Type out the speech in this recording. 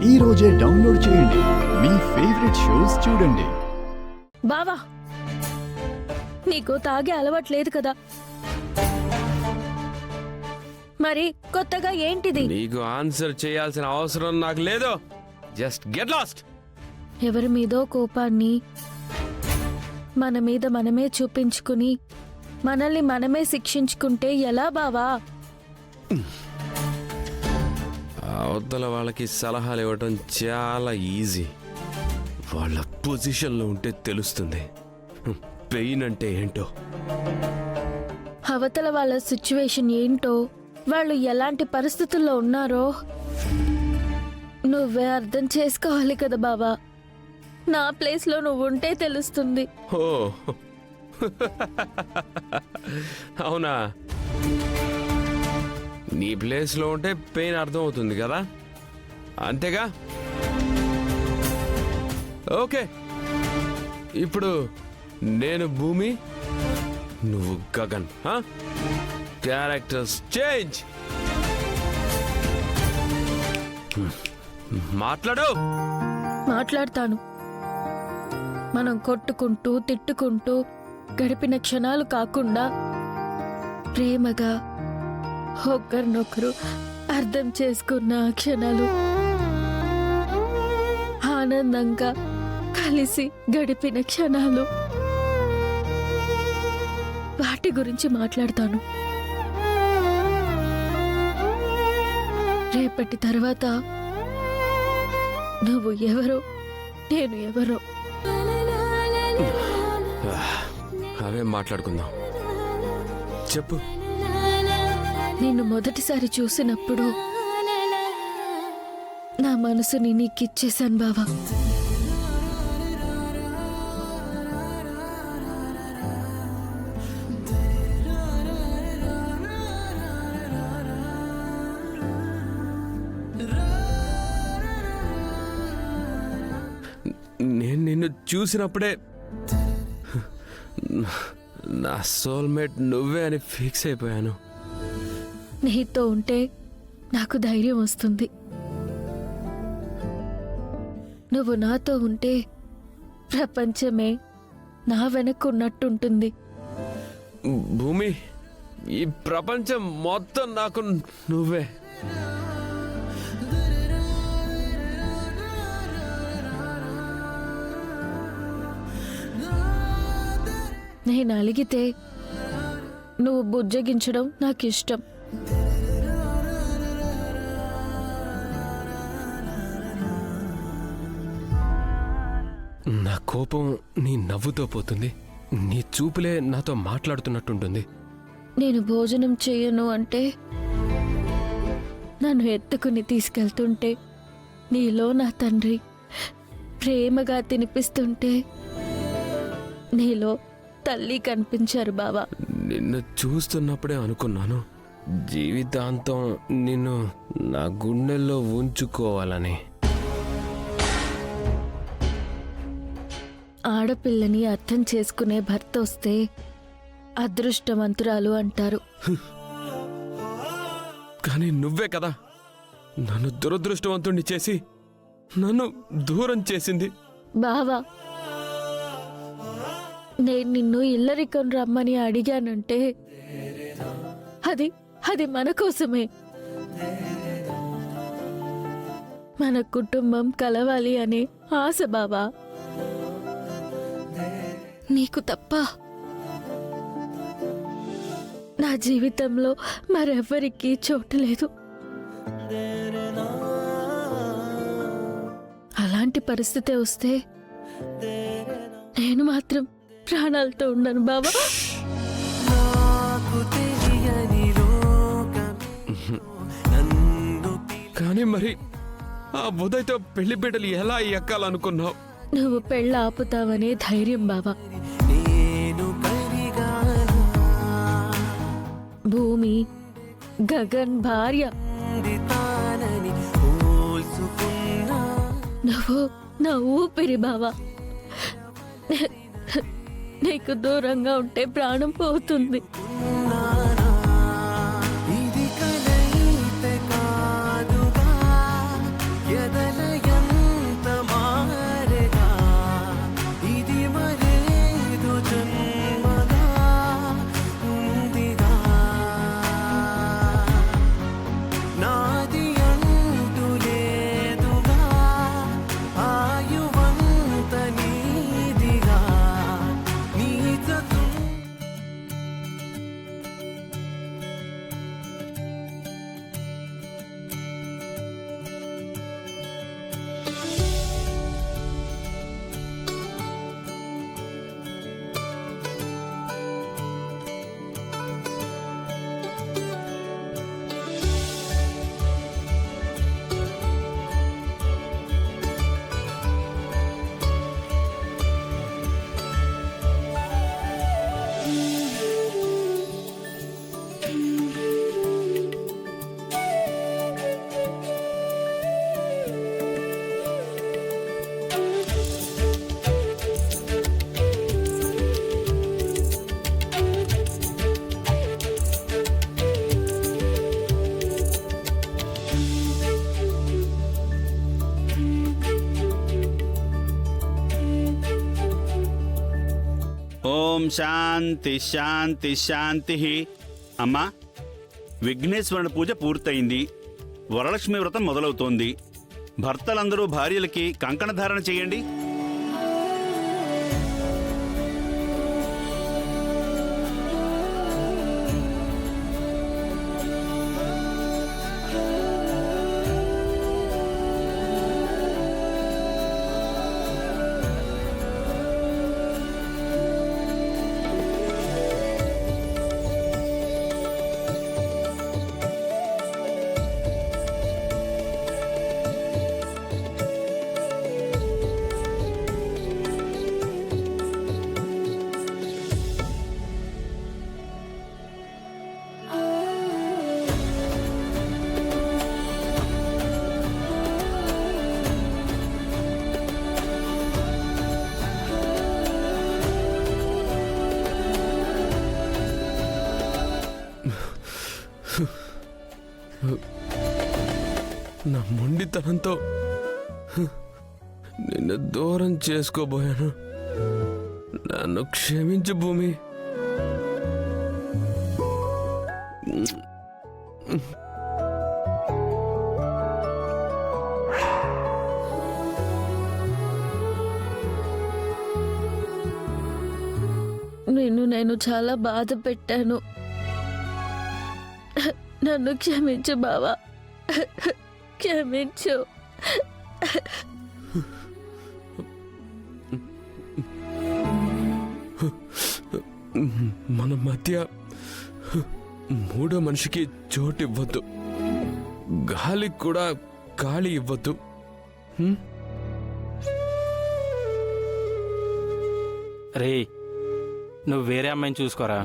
ఈ రోజే డౌన్లోడ్ చేయండి. మీ ఫేవరెట్ షోస్ చూడండి. బావా, నీకు తాగే అలవాట్లేదు కదా, మరి కొత్తగా ఏంటిది? నీకు ఆన్సర్ చేయాల్సిన అవసరం నాకు లేదు. Just get lost. ఎవరి మీదో కోపాన్ని మన మీద మనమే చూపించుకుని మనల్ని మనమే శిక్షించుకుంటే ఎలా బావా? అవతల వాళ్ళకి సలహాలు ఇవ్వటం చాలా ఈజీ. వాళ్ళ పొజిషన్లో ఉంటే తెలుస్తుంది పెయిన్ అంటే ఏంటో. అవతల వాళ్ళ సిచ్యువేషన్ ఏంటో, వాళ్ళు ఎలాంటి పరిస్థితుల్లో ఉన్నారో నువ్వే అర్థం చేసుకోవాలి కదా బావా. నా ప్లేస్లో నువ్వు ఉంటే తెలుస్తుంది. ఓ అవునా? నీ ప్లేస్లో ఉంటే పెయిన్ అర్థం అవుతుంది కదా, అంతేగా? ఓకే, ఇప్పుడు నేను భూమి, నువ్వు గగన్. Characters change. మాట్లాడు. మాట్లాడతాను. మనం కొట్టుకుంటూ తిట్టుకుంటూ గడిపిన క్షణాలు కాకుండా ప్రేమగా ఒకరినొకరు అర్థం చేసుకున్న క్షణాలు, ఆనందంగా కలిసి గడిపిన క్షణాలు, వాటి గురించి మాట్లాడతాను. రేపటి తర్వాత నువ్వు ఎవరో నేను ఎవరో అవే మాట్లాడుకుందాం. చెప్పు. నిన్ను మొదటిసారి చూసినప్పుడు నా మనసుని నీకిచ్చేశాను బావా. నేను నిన్ను చూసినప్పుడే నా సోల్మేట్ నువ్వే అని ఫిక్స్ అయిపోయాను. నీతో ఉంటే నాకు ధైర్యం వస్తుంది. నువ్వు నాతో ఉంటే ప్రపంచమే నా వెనక్కున్నట్టుంటుంది. భూమి, ఈ ప్రపంచం మొత్తం నాకు నువ్వే. నేను అలిగితే నువ్వు బుజ్జగించడం నాకు ఇష్టం. నా కోపం నీ నవ్వుతో పోతుంది, నీ చూపులే నాతో మాట్లాడుతున్నట్టుంటుంది. నేను భోజనం చేయను అంటే, నన్ను ఎత్తుకుని తీసుకెళ్తుంటే నీలో నా తండ్రి ప్రేమగా తినిపిస్తుంటే నీలో తల్లి కనిపించారు బావా. నిన్ను చూస్తున్నప్పుడే అనుకున్నాను జీవితాంతం నిన్ను నా గుండెల్లో ఉంచుకోవాలని. ఆడపిల్లని అర్థం చేసుకునే భర్త వస్తే అదృష్టవంతురాలు అంటారు. కానీ నువ్వే కదా నన్ను దురదృష్టవంతుణ్ణి చేసి నన్ను దూరం చేసింది. బావా, నేను నిన్ను ఇల్లరికం రమ్మని అడిగానంటే అది మన కోసమే. మన కుటుంబం కలవాలి అనే ఆశ బావా. నీకు తప్ప నా జీవితంలో మరెవ్వరికీ చోటు లేదు. అలాంటి పరిస్థితి వస్తే నేను మాత్రం ప్రాణాలతో ఉండను బావా. కానీ మరి ఆ ఉదయ్తో పెళ్లి బిడ్డలు ఎలా ఎక్కాలనుకున్నావు? నువ్వు పెళ్ళ ఆపుతావనే ధైర్యం బావా. భూమి గగన్ భార్య. నువ్వు నా ఊపిరి బావా. నీకు దూరంగా ఉంటే ప్రాణం పోతుంది. ఇది కలయితే కాదుగా ఎదల ఓం శాంతి శాంతి శాంతి. అమ్మా, విఘ్నేశ్వరుని పూజ పూర్తయింది. వరలక్ష్మి వ్రతం మొదలవుతోంది. భర్తలందరూ భార్యలకి కంకణ ధారణ చేయండి. నా మొండితనంతో నిన్ను దూరం చేసుకోబోయాను. నన్ను క్షమించు భూమి. నిన్ను నేను చాలా బాధ పెట్టాను. నన్ను క్షమించు బావా, క్షమించు. మన మధ్య మూడో మనిషికి చోటు ఇవ్వద్దు, గాలికి కూడా గాలి ఇవ్వద్దు. రే, నువ్వు వేరే అమ్మాయిని చూసుకోరా.